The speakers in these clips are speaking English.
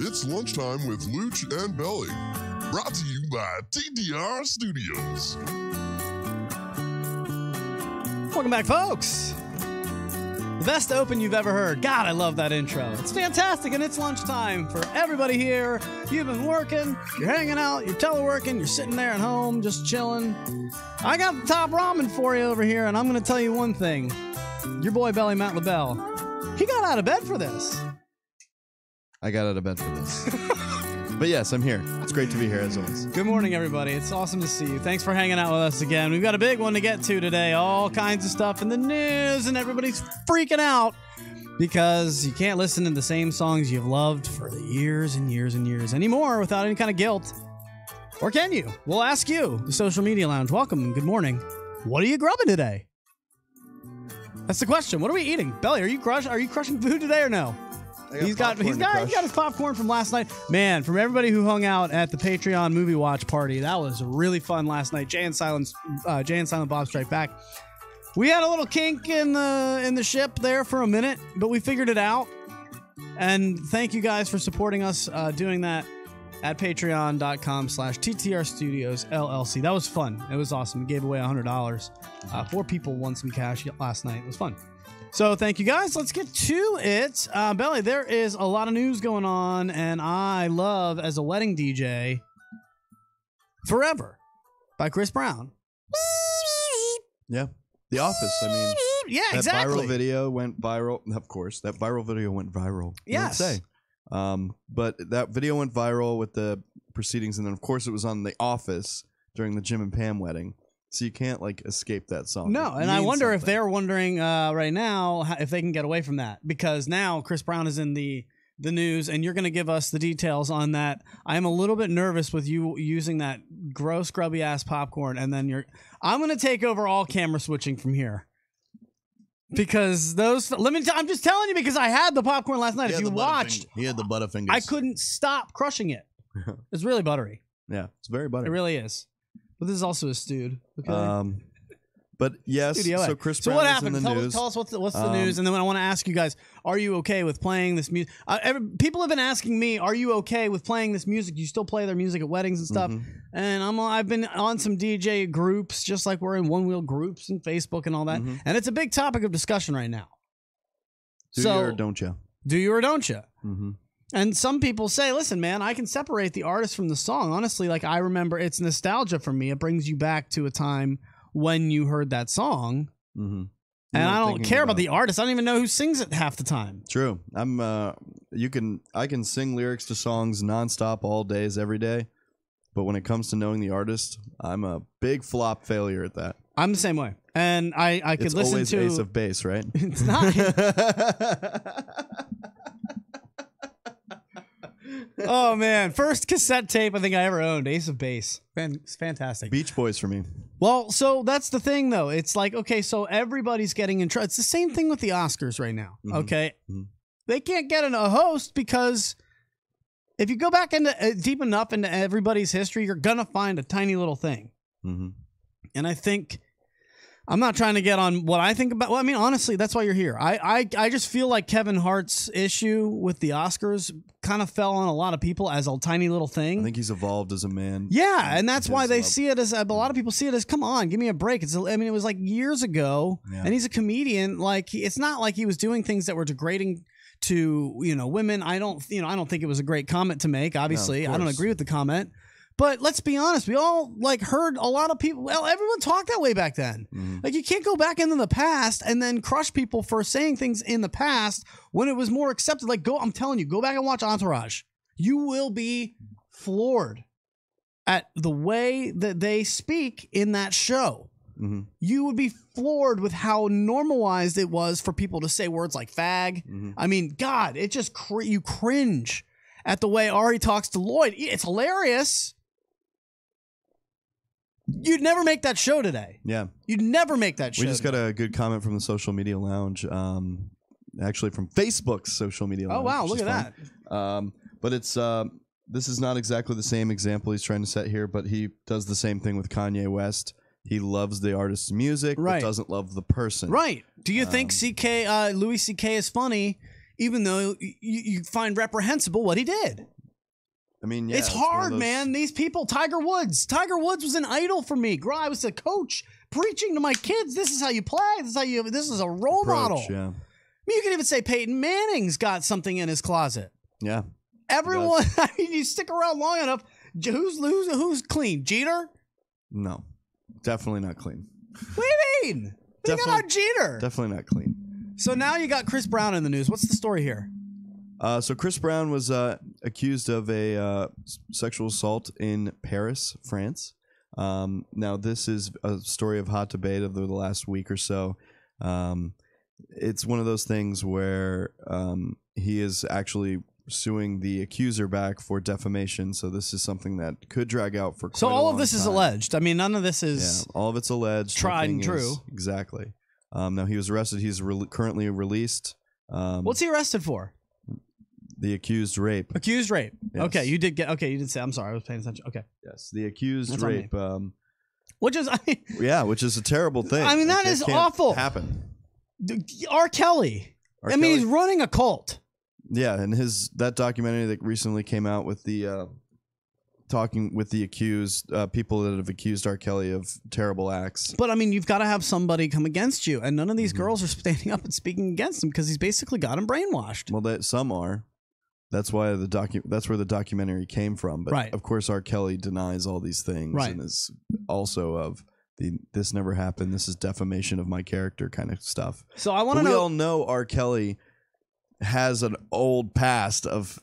It's lunchtime with Luch and Belly. Brought to you by TTR Studios. Welcome back, folks. The best open you've ever heard. God, I love that intro. It's fantastic, and it's lunchtime for everybody here. You've been working, you're hanging out, you're teleworking, you're sitting there at home just chilling. I got the top ramen for you over here, and I'm going to tell you one thing. Your boy, Belly Matt LaBelle, he got out of bed for this. I got out of bed for this. But yes, I'm here. It's great to be here as always. Good morning, everybody. It's awesome to see you. Thanks for hanging out with us again. We've got a big one to get to today. All kinds of stuff in the news, and everybody's freaking out because you can't listen to the same songs you've loved for the years and years and years anymore without any kind of guilt. Or can you? We'll ask you. The Social Media Lounge. Welcome and good morning. What are you grubbing today? That's the question. What are we eating? Belly, are you crushing food today or no? He's got his popcorn from last night. Man, from everybody who hung out at the Patreon movie watch party, that was really fun last night. Jay and Silent Bob Strike Back. We had a little kink in the ship there for a minute, but we figured it out. And thank you guys for supporting us doing that at patreon.com/TTR Studios LLC. That was fun. It was awesome. We gave away $100. 4 people won some cash last night. It was fun. So thank you guys. Let's get to it. Belly, there is a lot of news going on, and I love, as a wedding DJ, Forever by Chris Brown. Yeah. The Office, I mean. Yeah, that exactly. Viral video went viral. Of course, that viral video went viral. Yes. Say. But that video went viral with the proceedings, and then, of course, it was on The Office during the Jim and Pam wedding. So you can't, like, escape that song. No, and I wonder if they're wondering right now if they can get away from that. Because now Chris Brown is in the news, and you're going to give us the details on that. I'm a little bit nervous with you using that gross, grubby-ass popcorn, and then I'm going to take over all camera switching from here. Because I'm just telling you, because I had the popcorn last night. If you watched, he had the Butterfingers. I couldn't stop crushing it. It's really buttery. Yeah, it's very buttery. It really is. But this is also a stewed. Okay. But yes, Studio so A. Chris So Brown what is happened? in the news. Tell us what's the news, and then I want to ask you guys: are you okay with playing this music? People have been asking me, "Are you okay with playing this music? You still play their music at weddings and stuff?" And I've been on some DJ groups, just like we're in One Wheel groups and Facebook and all that, and it's a big topic of discussion right now. Do you or don't you? Do you or don't you? And some people say, listen, man, I can separate the artist from the song. Honestly, like, I remember, it's nostalgia for me. It brings you back to a time when you heard that song. And I don't care about the artist. I don't even know who sings it half the time. True. I can sing lyrics to songs nonstop all days, every day. But when it comes to knowing the artist, I'm a big flop failure at that. I'm the same way. And I could listen always to Ace of Base, right? It's not. Oh, man. First cassette tape I think I ever owned, Ace of Base. It's fantastic. Beach Boys for me. Well, so that's the thing, though. It's like, okay, so everybody's getting in trouble. It's the same thing with the Oscars right now, okay? They can't get a host because if you go back into deep enough into everybody's history, you're going to find a tiny little thing. And I think I'm not trying to get on what I think about. Well, I mean, honestly, that's why you're here. I just feel like Kevin Hart's issue with the Oscars kind of fell on a lot of people as a tiny little thing. I think he's evolved as a man. Yeah, and that's why they see it as a lot of people see it as, come on, give me a break. I mean, it was like years ago, and he's a comedian. Like, it's not like he was doing things that were degrading to women. I don't think it was a great comment to make. Obviously, I don't agree with the comment. But let's be honest, we all heard a lot of people. Well, everyone talked that way back then. Like, you can't go back into the past and then crush people for saying things in the past when it was more accepted. Like, I'm telling you, go back and watch Entourage. You will be floored at the way that they speak in that show. You would be floored with how normalized it was for people to say words like fag. I mean, God, it just you cringe at the way Ari talks to Lloyd. It's hilarious. You'd never make that show today. Yeah. You'd never make that show. We just got a good comment from the Social Media Lounge, actually from Facebook's Social Media Lounge. Oh, wow. Look at that. But it's this is not exactly the same example he's trying to set here, but he does the same thing with Kanye West. He loves the artist's music, but doesn't love the person. Right. Do you think Louis C.K. is funny, even though you find reprehensible what he did? I mean, yeah, it's hard, man. These people, Tiger Woods was an idol for me. I was a coach preaching to my kids. This is how you play. This is a role model. Yeah. I mean, you can even say Peyton Manning's got something in his closet. Yeah. Everyone, I mean, you stick around long enough. Who's clean? Jeter? No, definitely not clean. What do you mean? You got on Jeter. Definitely not clean. So now you got Chris Brown in the news. What's the story here? So Chris Brown was accused of a sexual assault in Paris, France. Now, this is a story of hot debate over the last week or so. It's one of those things where he is actually suing the accuser back for defamation. So this is something that could drag out for quite a long time. So all of this is alleged. I mean, none of this is all of it's alleged. Tried and true. Exactly. Now, he was arrested. He's currently released. What's he arrested for? The accused rape. Accused rape. Yes. Okay, you did say. I'm sorry, I was paying attention. Okay. Yes, the accused rape. Which is, which is a terrible thing. I mean, that is awful. Happen. R. Kelly. I mean, he's running a cult. Yeah, and that documentary that recently came out with the talking with the accused people that have accused R. Kelly of terrible acts. But I mean, you've got to have somebody come against you, and none of these girls are standing up and speaking against him because he's basically got him brainwashed. Well, some are. That's why that's where the documentary came from. But of course, R. Kelly denies all these things and is also of this never happened. This is defamation of my character kind of stuff. So I want to know. We all know R. Kelly has an old past of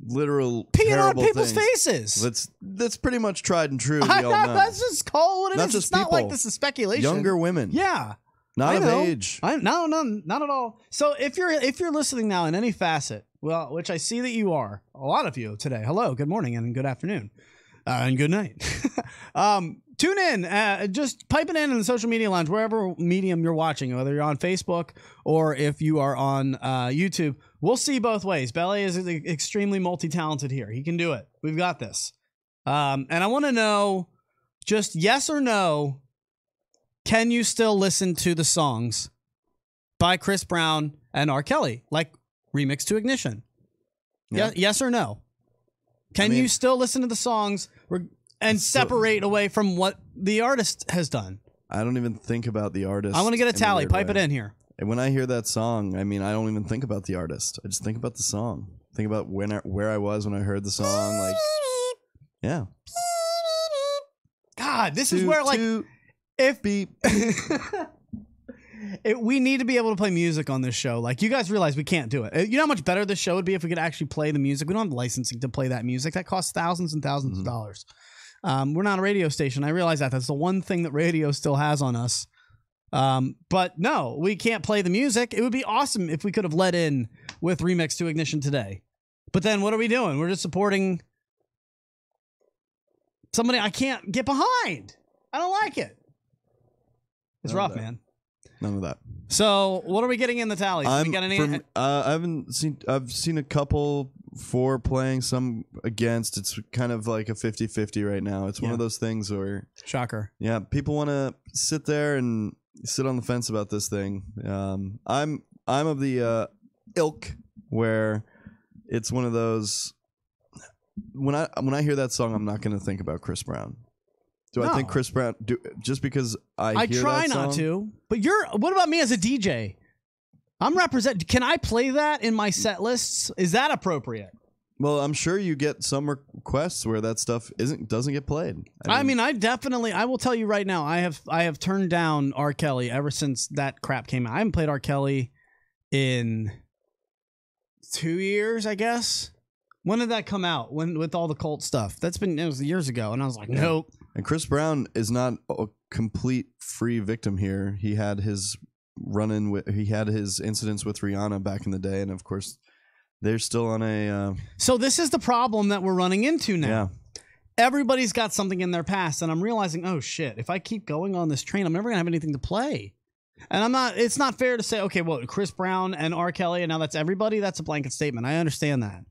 literal peeing on people's things. faces. That's pretty much tried and true. We all know. Let's just call it what it not is. Just it's people, not like this is speculation. Younger women. Yeah. Not of age. No, not at all. So if you're listening now in any facet, well, which I see that you are, a lot of you today. Hello, good morning, and good afternoon, and good night. Tune in, just pipe it in the Social Media Lounge, wherever medium you're watching, whether you're on Facebook or if you are on YouTube. We'll see both ways. Belly is extremely multi-talented here. He can do it. We've got this. And I want to know, just yes or no, can you still listen to the songs by Chris Brown and R. Kelly, like Remix to Ignition? Yeah. Yes or no? Can you still listen to the songs and separate away from what the artist has done? I don't even think about the artist. I want to get a tally. Pipe it in here. And when I hear that song, I mean, I don't even think about the artist. I just think about the song. Think about where I was when I heard the song. Like, yeah. God, this is where like if we need to be able to play music on this show. Like, you guys realize we can't do it. You know how much better this show would be if we could actually play the music? We don't have licensing to play that music. That costs thousands and thousands of dollars. We're not a radio station. I realize that. That's the one thing that radio still has on us. But no, we can't play the music. It would be awesome if we could have let in with Remix to Ignition today. But then what are we doing? We're just supporting somebody I can't get behind. I don't like it. It's rough, man. None of that. So, what are we getting in the tallies? We got any? I've seen a couple for playing, some against. It's kind of like a 50-50 right now. It's one of those things where shocker. Yeah, people want to sit there and sit on the fence about this thing. I'm of the ilk where it's one of those. When I hear that song, I'm not going to think about Chris Brown. Do I think Chris Brown? Just because I hear try that song? not to. But what about me as a DJ? I'm represent. Can I play that in my set lists? Is that appropriate? Well, I'm sure you get some requests where that stuff doesn't get played. I mean, I will tell you right now, I have turned down R. Kelly ever since that crap came out. I haven't played R. Kelly in 2 years, I guess. When did that come out? With all the cult stuff? It was years ago, and I was like, nope. And Chris Brown is not a complete free victim here. He had his he had his incidents with Rihanna back in the day, and of course, they're still on a. So this is the problem that we're running into now. Yeah. Everybody's got something in their past, and I'm realizing, oh shit, if I keep going on this train, I'm never gonna have anything to play. And it's not fair to say, okay, well, Chris Brown and R. Kelly, and now that's everybody. That's a blanket statement. I understand that.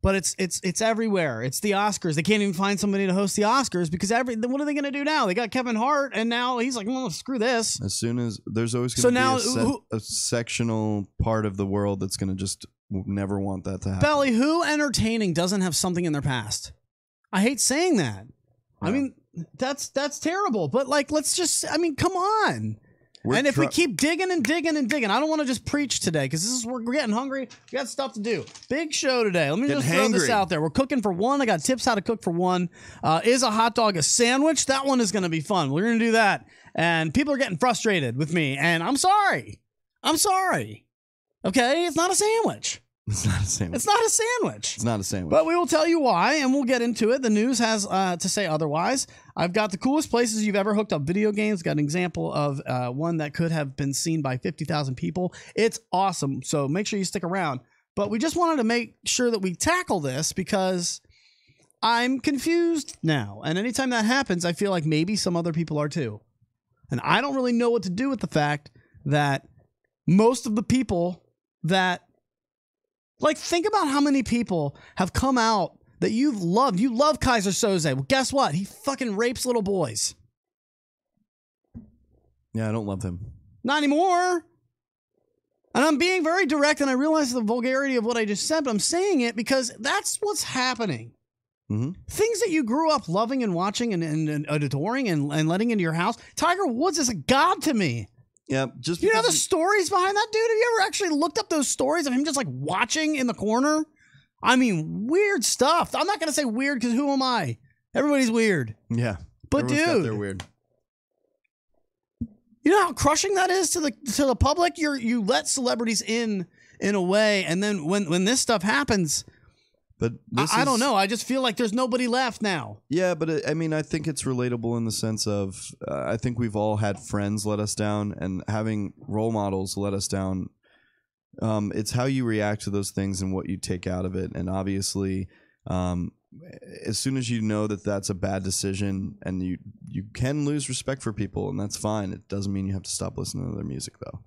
But it's everywhere. It's the Oscars. They can't even find somebody to host the Oscars because what are they going to do now? They got Kevin Hart, and now he's like, well, screw this. As soon as there's always going to be a sectional part of the world that's going to just never want that to happen. Belly, who entertaining doesn't have something in their past? I hate saying that. Yeah. I mean, that's terrible. But like, come on. If we keep digging and digging and digging, I don't want to just preach today because we're getting hungry. We got stuff to do. Big show today. Let me just throw this out there. We're cooking for one. I got tips how to cook for one. Is a hot dog a sandwich? That one is going to be fun. We're going to do that. And people are getting frustrated with me. And I'm sorry. I'm sorry. Okay? It's not a sandwich. It's not a sandwich. It's not a sandwich. It's not a sandwich. But we will tell you why, and we'll get into it. The news has to say otherwise. I've got the coolest places you've ever hooked up video games. Got an example of one that could have been seen by 50,000 people. It's awesome, so make sure you stick around. But we just wanted to make sure that we tackle this because I'm confused now. And anytime that happens, I feel like maybe some other people are too. And I don't really know what to do with the fact that most of the people that... Like, think about how many people have come out that you've loved. You love Kaiser Soze. Well, guess what? He fucking rapes little boys. Yeah, I don't love him. Not anymore. And I'm being very direct, and I realize the vulgarity of what I just said, but I'm saying it because that's what's happening. Things that you grew up loving and watching and adoring and letting into your house. Tiger Woods is a god to me. Yeah, just you know the stories behind that dude? Have you ever actually looked up those stories of him just like watching in the corner? I mean, weird stuff. I'm not going to say weird because who am I? Everybody's weird. Yeah. But dude, they're weird. You know how crushing that is to the public? You let celebrities in a way, and then when this stuff happens, but I don't know. I just feel like there's nobody left now. Yeah, but I mean, I think it's relatable in the sense of I think we've all had friends let us down, and having role models let us down. It's how you react to those things and what you take out of it. And obviously, as soon as you know that that's a bad decision, and you can lose respect for people, and that's fine. It doesn't mean you have to stop listening to their music, though.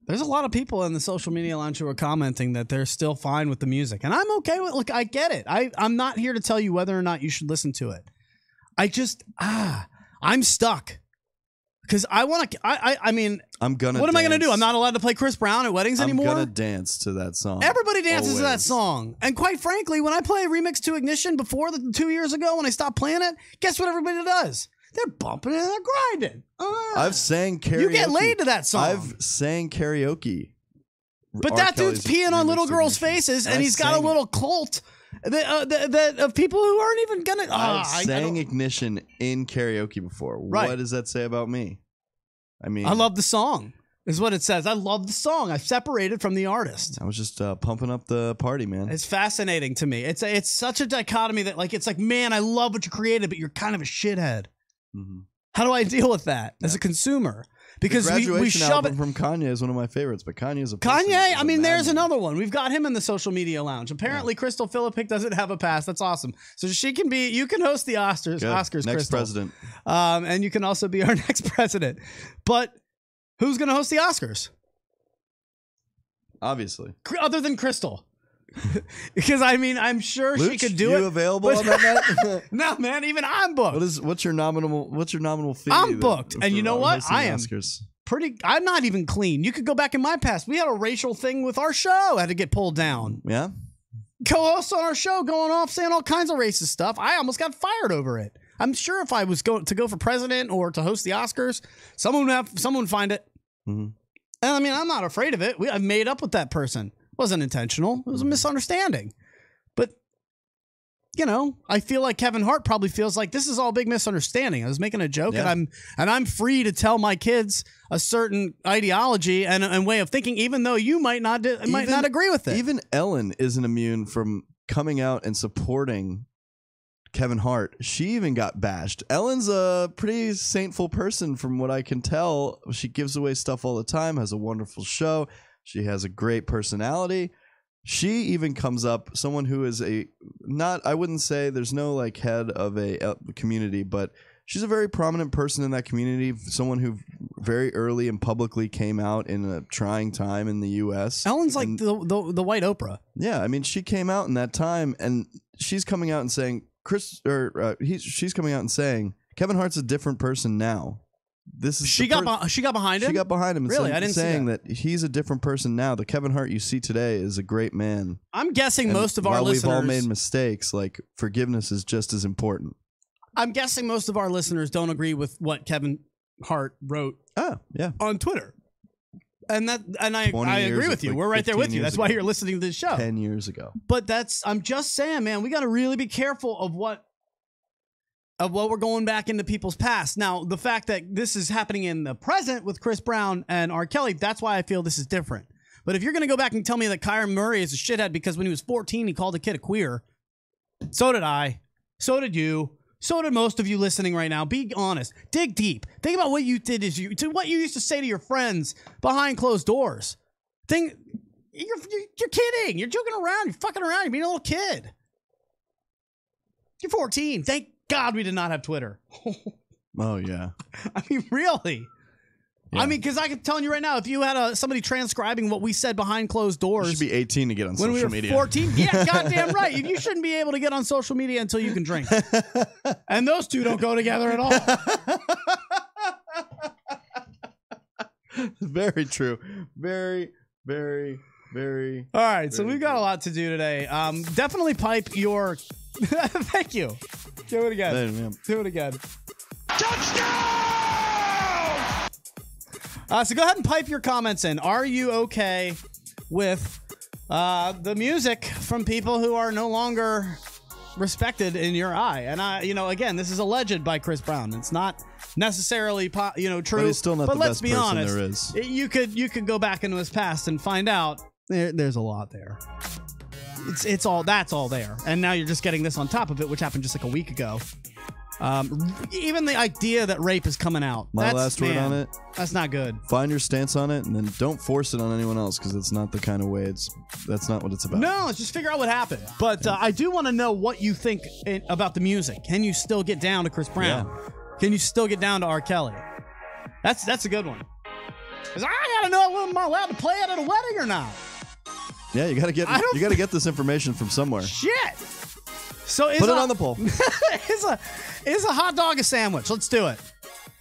There's a lot of people in the social media lounge who are commenting that they're still fine with the music. And I'm okay with it. Look, I get it. I'm not here to tell you whether or not you should listen to it. I'm stuck. Because I want to, I mean, what am I going to do? I'm not allowed to play Chris Brown at weddings anymore? I'm going to dance to that song. Everybody dances to that song. And quite frankly, when I play Remix to Ignition before 2 years ago when I stopped playing it, guess what everybody does? They're bumping and they're grinding. I've sang karaoke. You get laid to that song. I've sang karaoke. But that dude's peeing on little girls' faces, and he's got a little cult of people who aren't even gonna. I've sang Ignition in karaoke before. Right. What does that say about me? I mean, I love the song. Is what it says. I love the song. I've separated from the artist. I was just pumping up the party, man. It's fascinating to me. It's such a dichotomy that it's like, man, I love what you created, but you're kind of a shithead. How do I deal with that as a consumer? Because we shove it from Kanye is one of my favorites, but Kanye's a Kanye. I mean, there's another one. We've got him in the social media lounge. Apparently, Crystal Philippic doesn't have a pass. That's awesome. So she can be. You can host the Oscars. Good. Oscars, next Crystal. president. And you can also be our next president. But who's going to host the Oscars? Obviously, Other than Crystal. Because I mean, I'm sure Luch, she could do you it. available on that night? No, man, even I'm booked. What's your nominal fee? I'm booked, and you know what? hosting I am Oscars? I'm not even clean. You could go back in my past. We had a racial thing with our show. Had to get pulled down. Yeah. Co-hosts on our show going off saying all kinds of racist stuff. I almost got fired over it. I'm sure if I was going to go for president or to host the Oscars, someone would find it. Mm-hmm. And I mean, I'm not afraid of it. I've made up with that person. It wasn't intentional. It was a misunderstanding. But, you know, I feel like Kevin Hart probably feels like this is all a big misunderstanding. I was making a joke, and I'm free to tell my kids a certain ideology and way of thinking, even though you might not agree with it. Even Ellen isn't immune from coming out and supporting Kevin Hart. She even got bashed. Ellen's a pretty saintful person from what I can tell. She gives away stuff all the time, has a wonderful show. She has a great personality. She even comes up, someone who is I wouldn't say there's no like head of a community, but she's a very prominent person in that community, someone who very early and publicly came out in a trying time in the U.S. Ellen's like the white Oprah. Yeah, I mean, she came out in that time, and she's coming out and saying, she's coming out and saying Kevin Hart's a different person now. This is she got behind him. She got behind him. And really, I didn't saying see that he's a different person now. The Kevin Hart you see today is a great man. I'm guessing And most of our while listeners. we've all made mistakes, like forgiveness is just as important. I'm guessing most of our listeners don't agree with what Kevin Hart wrote. On Twitter. And I agree with you. like We're right there with you. That's why ago. you're listening to this show. 10 years ago. But I'm just saying, man, we got to really be careful of what we're going back into people's past. Now, the fact that this is happening in the present with Chris Brown and R. Kelly, that's why I feel this is different. But if you're going to go back and tell me that Kyler Murray is a shithead because when he was 14, he called a kid a queer, so did I. So did you. So did most of you listening right now. Be honest. Dig deep. Think about what you did what you used to say to your friends behind closed doors. You're kidding. You're joking around. You're fucking around. You're being a little kid. You're 14. Thank God we did not have Twitter. Oh, yeah. I mean, really. Yeah. I mean, because I can tell you right now, if you had somebody transcribing what we said behind closed doors. You should be 18 to get on when social we were media. 14. Yeah, goddamn right. You shouldn't be able to get on social media until you can drink. And those two don't go together at all. Very true. Very, very, very. All right, so very we've got a lot to do today. Definitely pipe your. Thank you. Do it again. Do it again. Touchdown! So go ahead and pipe your comments in. Are you okay with the music from people who are no longer respected in your eye? And again, this is alleged by Chris Brown. It's not necessarily true. But he's still not the let's best be person honest. there is. You could go back into his past and find out there's a lot there. That's all there. And now you're just getting this on top of it, which happened just like a week ago. Even the idea that rape is coming out. My last word on it. That's not good. Find your stance on it, and then don't force it on anyone else, because it's not the kind of way that's not what it's about. No, let's just figure out what happened. But I do want to know what you think about the music. Can you still get down to Chris Brown? Yeah. Can you still get down to R. Kelly? That's a good one. Because I gotta know whether I'm allowed to play it at a wedding or not. Yeah, you gotta get this information from somewhere. Shit. So put it on the poll. Is a hot dog a sandwich? Let's do it.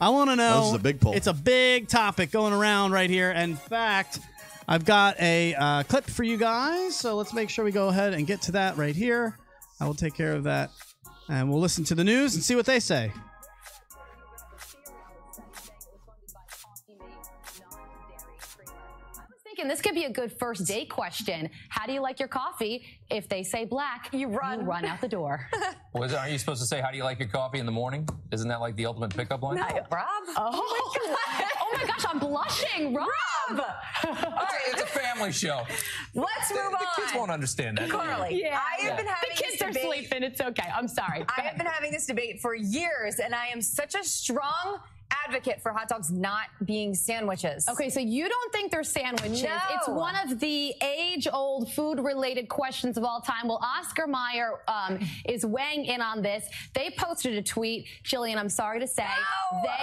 I want to know. This is a big poll. It's a big topic going around right here. In fact, I've got a clip for you guys. So let's make sure we go ahead and get to that right here. I will take care of that. And we'll listen to the news and see what they say. This could be a good first date question. How do you like your coffee? If they say black, you run out the door. Aren't you supposed to say, how do you like your coffee in the morning? Isn't that like the ultimate pickup line? No, Rob. Oh my gosh, I'm blushing, Rob. It's a family show. Let's move on. The kids won't understand that. Carly, Yeah. I have been having the kids this are debate. sleeping. It's okay. I'm sorry. I have been having this debate for years, and I am such a strong advocate for hot dogs not being sandwiches. Okay, so you don't think they're sandwiches. No. It's one of the age-old food-related questions of all time. Well, Oscar Mayer is weighing in on this. They posted a tweet. Jillian, I'm sorry to say,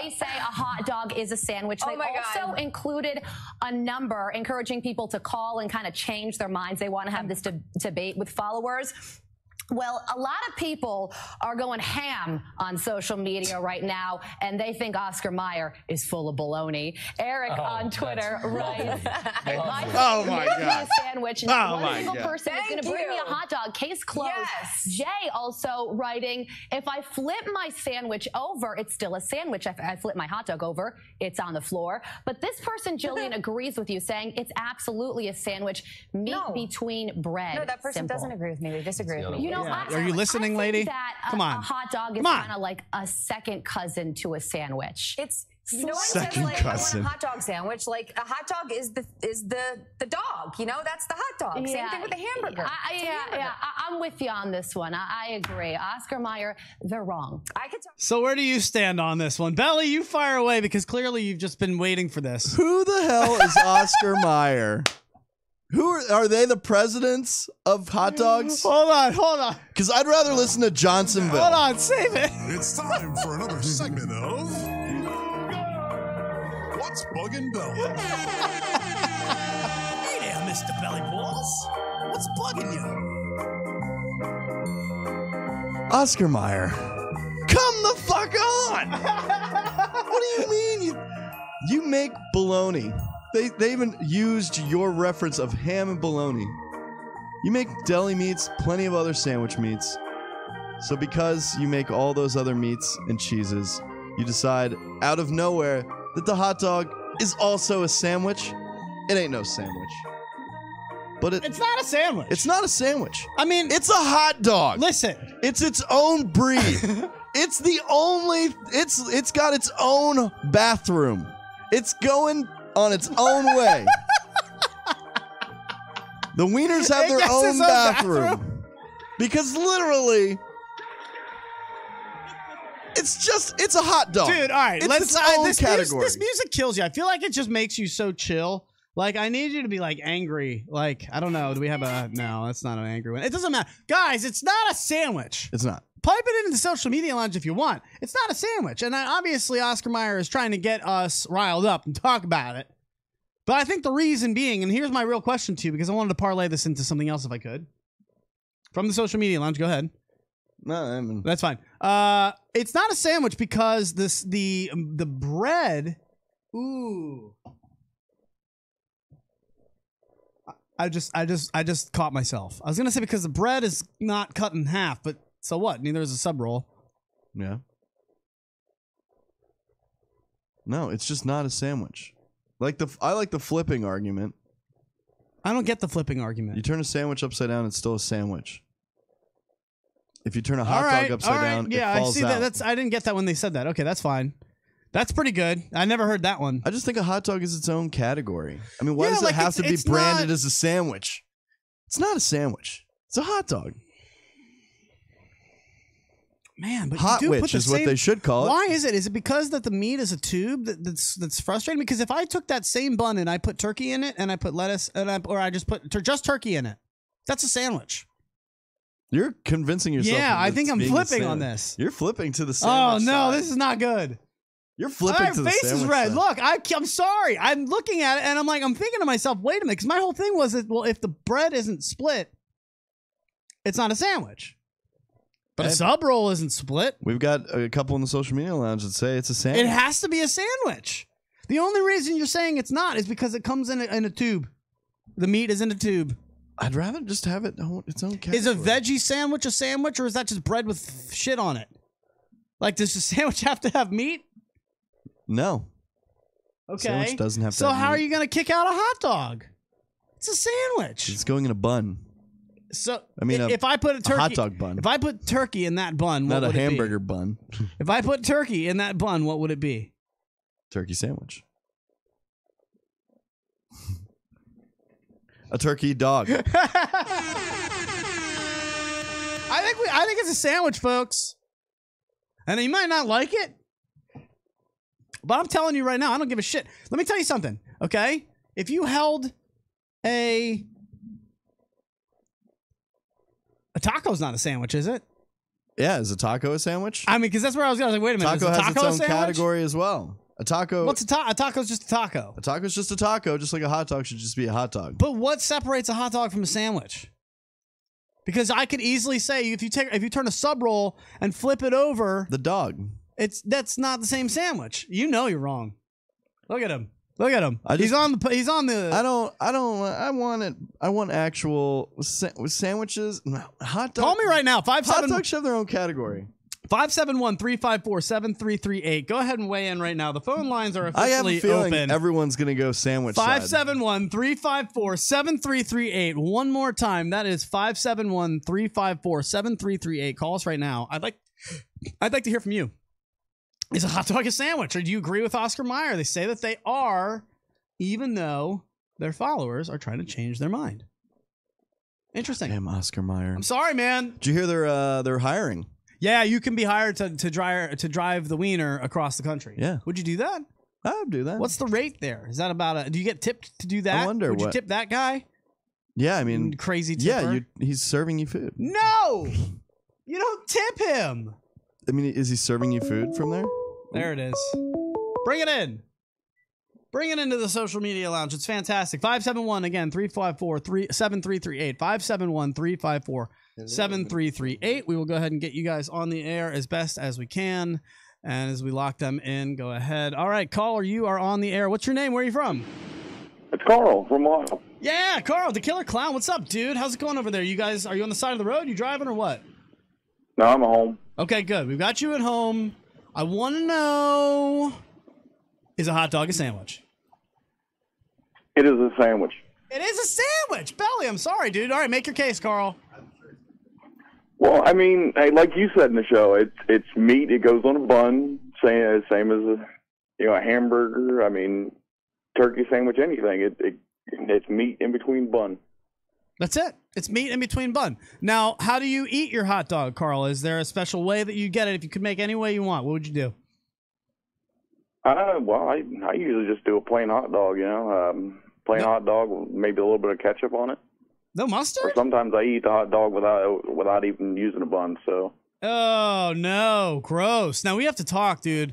they say a hot dog is a sandwich. They also included a number encouraging people to call and kind of change their minds. They want to have this debate with followers. Well, a lot of people are going ham on social media right now, and they think Oscar Mayer is full of baloney. Eric on Twitter writes, Oh my God. Sandwich. Oh One my single God. person is going to bring me a hot dog. Case closed. Yes. Jay also writing, if I flip my sandwich over, it's still a sandwich. If I flip my hot dog over, it's on the floor. But this person, Jillian, agrees with you, saying it's absolutely a sandwich. Meat between bread. No, that person Simple. doesn't agree with me. They disagree with me. You know, Are you listening, I lady? think that Come on. a hot dog is Come on. kind of like a second cousin to a sandwich. It's you know, Second like, cousin. I want a hot dog sandwich. Like a hot dog is the dog. You know, that's the hot dog. Same thing with the hamburger. I'm with you on this one. I agree. Oscar Mayer, they're wrong. I could talk. So where do you stand on this one? Belly, you fire away because clearly you've just been waiting for this. Who the hell is Oscar Mayer? Who are they? The presidents of hot dogs? Hold on. Because I'd rather listen to Johnsonville. Hold on, save it. It's time for another segment of What's Buggin' Belly? Hey there, Mr. Belly Balls. What's bugging you? Oscar Mayer, come the fuck on! What do you mean? You make bologna. They even used your reference of ham and bologna. You make deli meats, plenty of other sandwich meats. So because you make all those other meats and cheeses, you decide out of nowhere that the hot dog is also a sandwich. It ain't no sandwich. But It's not a sandwich. it's not a sandwich. I mean, It's a hot dog. listen. It's its own breed. It's the only. It's got its own bathroom. It's going on its own way. The wieners have their gets own its own bathroom. Because literally, it's a hot dog. Dude, all right, It's its own category. This music kills you. I feel like it just makes you so chill. Like, I need you to be, like, angry. Like, I don't know. Do we have a... No, that's not an angry one. It doesn't matter. Guys, it's not a sandwich. It's not. Pipe it into the social media lounge if you want. It's not a sandwich. And obviously, Oscar Mayer is trying to get us riled up and talk about it. But I think the reason being, and here's my real question to you, because I wanted to parlay this into something else if I could. From the social media lounge, go ahead. No, I mean, That's fine. It's not a sandwich because the bread. Ooh. I just caught myself. I was gonna say because the bread is not cut in half, but so what? Neither is a sub roll. yeah. No, it's just not a sandwich. I like the flipping argument. I don't get the flipping argument. You turn a sandwich upside down, it's still a sandwich. If you turn a hot dog upside down, yeah, it falls I see out. that. I didn't get that when they said that. Okay, that's fine. That's pretty good. I never heard that one. I just think a hot dog is its own category. I mean, why Yeah, does like it have to be it's branded not- as a sandwich? It's not a sandwich. It's a hot dog. Man, but Hot you do put witch the is what same- they should call it. Why is it? Is it because that the meat is a tube that's frustrating? Because if I took that same bun and I put turkey in it and I put lettuce or I just put just turkey in it, that's a sandwich. You're convincing yourself. Yeah, of I it's think I'm being a flipping on sandwich. this. You're flipping to the Oh sandwich. no, side. this is not good. You're flipping My to the face sandwich is red. side. Look, I'm sorry. I'm looking at it and I'm thinking to myself, wait a minute, because my whole thing was that, well, if the bread isn't split, it's not a sandwich. But a Hey. sub roll isn't split. We've got a couple in the social media lounge that say it's a sandwich. It has to be a sandwich. The only reason you're saying it's not is because it comes in a tube. The meat is in a tube. I'd rather just have its own category. Is a veggie sandwich a sandwich, or is that just bread with shit on it? Like, does the sandwich have to have meat? No. Okay. Sandwich doesn't have to So have how meat. are you going to kick out a hot dog? It's a sandwich. It's going in a bun. So I mean, if I put a turkey, hot dog bun. If I put turkey in that bun, what Not a would it be? hamburger bun. If I put turkey in that bun, what would it be? Turkey sandwich. A turkey dog. I think it's a sandwich, folks. And you might not like it. But I'm telling you right now, I don't give a shit. Let me tell you something, okay? If you held a taco's not a sandwich, is it? Yeah, is a taco a sandwich? I mean, because that's where I was going. I was like, wait a minute. Taco is a has taco its a own sandwich? category as well. A taco. What's a taco? A taco's just a taco. A taco's just a taco, just like a hot dog should just be a hot dog. But what separates a hot dog from a sandwich? Because I could easily say if you turn a sub roll and flip it over, The dog. that's not the same sandwich. You know you're wrong. Look at him. Look at him. He's on the. I want actual sandwiches. No, hot dog. Call me right now. Hot dogs have their own category. 571-354-7338. Go ahead and weigh in right now. The phone lines are I have a officially feeling open. everyone's gonna go sandwich side. 571-354-7338. One more time. That is 571-354-7338. Call us right now. I'd like to hear from you. Is a hot dog a sandwich, or do you agree with Oscar Mayer? They say that they are, even though their followers are trying to change their mind. Interesting. Damn, Oscar Mayer. I'm sorry, man. Did you hear they're hiring? Yeah, you can be hired to drive the wiener across the country. Yeah. Would you do that? I would do that. What's the rate there? Is that about do you get tipped to do that? I wonder Would you what- tip that guy? Yeah, I mean, Crazy tipper? yeah, he's serving you food. No! You don't tip him. I mean, is he serving you food from there? There it is. Bring it in. Bring it into the social media lounge. It's fantastic. 571 again 354-7338. 571-354-7338. We will go ahead and get you guys on the air as best as we can. And as we lock them in, go ahead. All right, caller, you are on the air. What's your name? Where are you from? It's Carl from Ohio. Yeah, Carl, the Killer Clown. What's up, dude? How's it going over there? You guys, are you on the side of the road? You driving or what? No, I'm at home. Okay, good. We've got you at home. I want to know, is a hot dog a sandwich? It is a sandwich. It is a sandwich. Belly, I'm sorry, dude. All right, make your case, Carl. Well, I mean, hey, like you said in the show, it's meat. It goes on a bun, same as a hamburger. I mean, turkey sandwich, anything. It's meat in between bun. That's it. It's meat in between bun. Now, how do you eat your hot dog, Carl? Is there a special way that you get it? If you could make any way you want, what would you do? Well, I usually just do a plain hot dog, plain hot dog with maybe a little bit of ketchup on it. No mustard? Or sometimes I eat the hot dog without even using a bun. So. Oh no, gross. Now we have to talk, dude.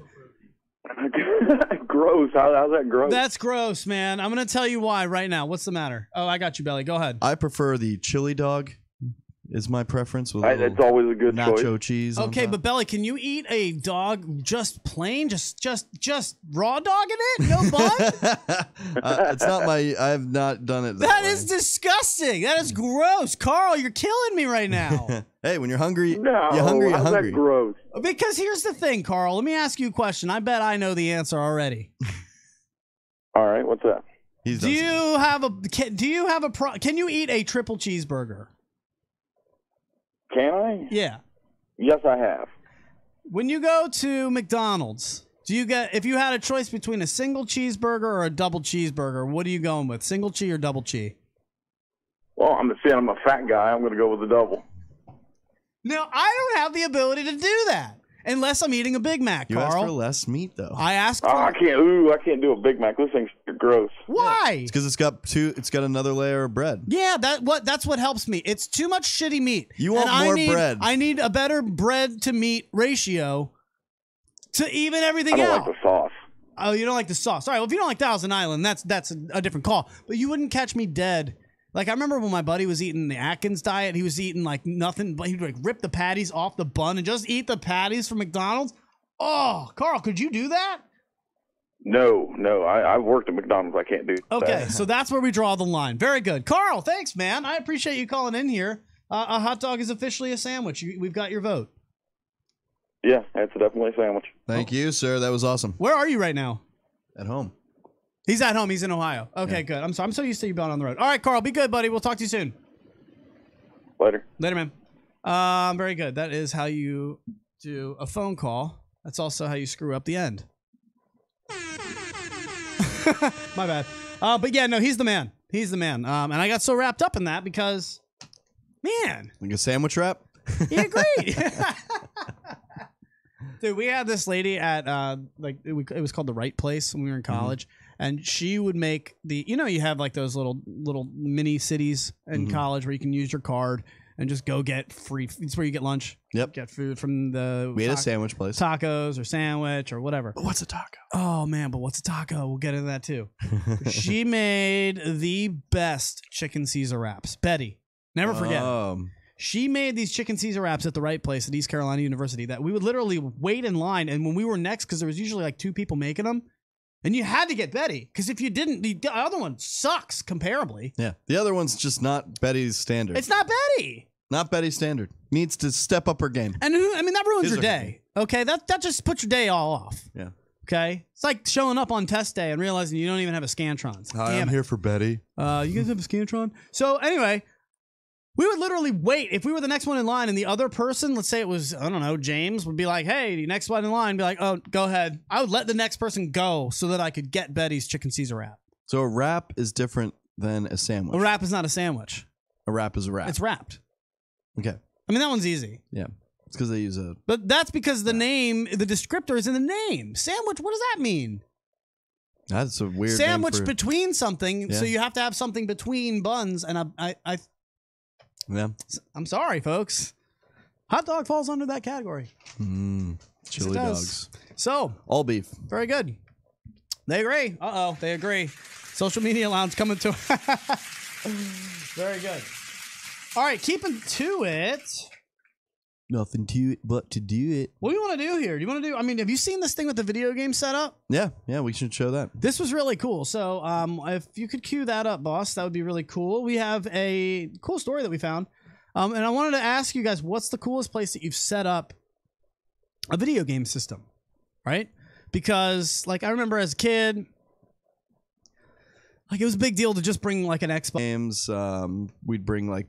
Gross. How's that gross? That's gross, man. I'm gonna tell you why right now. What's the matter? Oh, I got you, Belly. Go ahead. I prefer the chili dog. Is my preference with It's always a good nacho choice. cheese. on Okay, top. but Belly, can you eat a dog just plain, just raw dog in it? No bun? It's not my. I have not done it. That is disgusting. That is gross. Carl, you're killing me right now. Hey, when you're hungry, No, you're hungry. You're how's hungry. that gross? Because here's the thing, Carl. Let me ask you a question. I bet I know the answer already. All right, what's that? He's Do done you have a can you eat a triple cheeseburger? Can I? Yeah. Yes, I have. When you go to McDonald's, if you had a choice between a single cheeseburger or a double cheeseburger, what are you going with? Single cheese or double cheese? Well, I'm a fat guy. I'm going to go with the double. No, I don't have the ability to do that unless I'm eating a Big Mac, You Carl. asked for less meat though. I asked for I can't do a Big Mac. This thing's gross. Why? It's because it's got another layer of bread. Yeah, that's what helps me. It's too much shitty meat. You want And more bread. bread. I need a better bread to meat ratio to even everything I don't out. like the sauce. Oh, you don't like the sauce. All right, well, if you don't like Thousand Island, that's a different call. But you wouldn't catch me dead. Like, I remember when my buddy was eating the Atkins diet, he was eating like nothing, but he'd like rip the patties off the bun and just eat the patties from McDonald's. Oh, Carl, could you do that? No. I've worked at McDonald's. I can't do Okay, that. so that's where we draw the line. Very good. Carl, thanks, man. I appreciate you calling in here. A hot dog is officially a sandwich. We've got your vote. Yeah, it's definitely a sandwich. Thank you, sir. That was awesome. Where are you right now? At home. He's at home. He's in Ohio. Okay, good. I'm so used to you being on the road. All right, Carl, be good, buddy. We'll talk to you soon. Later. Later, man. Very good. That is how you do a phone call. That's also how you screw up the end. My bad. But yeah, no, he's the man. He's the man. And I got so wrapped up in that because, man, Like a sandwich wrap? he agreed. Dude, we had this lady at like it was called The Right Place when we were in college, and she would make you have like those little mini cities in college where you can use your card and just go get free. It's where you get lunch. Yep. Get food from the. We had a sandwich place. Tacos or sandwich or whatever. But what's a taco? Oh man, but what's a taco? We'll get into that too. She made the best chicken Caesar wraps. Betty, never forget. She made these chicken Caesar wraps at The Right Place at East Carolina University that we would literally wait in line, and when we were next, because there was usually like 2 people making them, and you had to get Betty, because if you didn't, the other one sucks comparably. Yeah, the other one's just not Betty's standard. It's not Betty. Not Betty's standard. Needs to step up her game. And that ruins your day. Okay, that just puts your day all off. Yeah. Okay, it's like showing up on test day and realizing you don't even have a Scantron. Hi, I'm here for Betty. You guys have a Scantron? So anyway. We would literally wait. If we were the next one in line and the other person, let's say it was, I don't know, James, would be like, hey, the next one in line, be like, oh, go ahead. I would let the next person go so that I could get Betty's chicken Caesar wrap. So a wrap is different than a sandwich. A wrap is not a sandwich. A wrap is a wrap. It's wrapped. Okay. I mean, that one's easy. Yeah. It's because they use a... But that's because the name, the descriptor is in the name. Sandwich, what does that mean? That's a weird sandwich name for... between something, Yeah. so you have to have something between buns, and Yeah. I'm sorry, folks. Hot dog falls under that category. Chili dogs. So, all beef. Very good. They agree. Uh-oh, they agree. Social media lounge coming to Very good. All right, keeping to it. Nothing to it but to do it. What do you want to do here? Do you want to do, I mean, have you seen this thing with the video game setup? Yeah, we should show that. This was really cool. So if you could cue that up, boss, that would be really cool. We have a cool story that we found. And I wanted to ask you guys, what's the coolest place that you've set up a video game system, right? Because, like, I remember as a kid, like, it was a big deal to just bring, like, an Xbox. Games, we'd bring, like,